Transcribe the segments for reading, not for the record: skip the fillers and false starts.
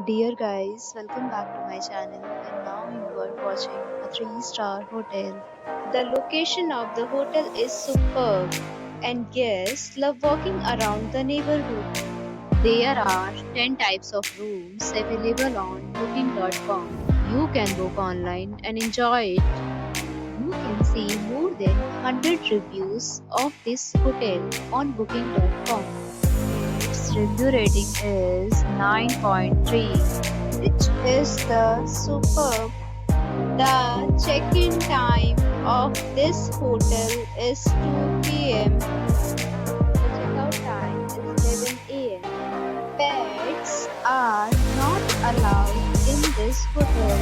Dear guys, welcome back to my channel and now you are watching a 3-star hotel. The location of the hotel is superb and guests love walking around the neighborhood. There are 10 types of rooms available on booking.com. You can book online and enjoy it. You can see more than 100 reviews of this hotel on booking.com. Its review rating is 9.3, which is the superb. The check-in time of this hotel is 2 p.m. The checkout time is 11 a.m. Pets are not allowed in this hotel.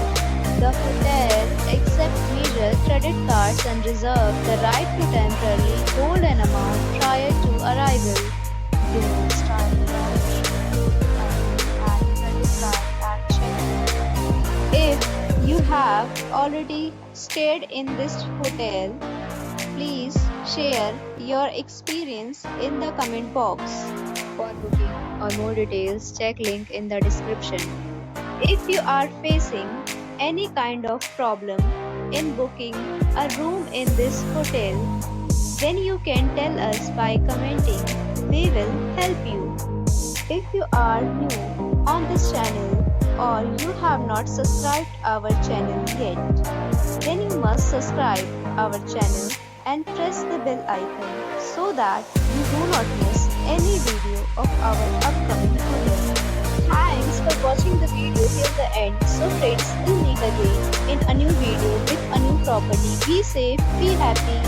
The hotel accepts major credit cards and reserves the right to temporarily hold an amount prior to arrival. Guests are encouraged to add credit card at check-in. If you have already stayed in this hotel, please share your experience in the comment box. For booking or more details, check link in the description. If you are facing any kind of problem in booking a room in this hotel, then you can tell us by commenting. We will help you. If you are new on this channel or you have not subscribed our channel yet, then you must subscribe our channel and press the bell icon so that you do not miss any video of our upcoming hotel. Thanks for watching the video till the end. So friends, we'll meet again in a new video with a new property. Be safe, be happy.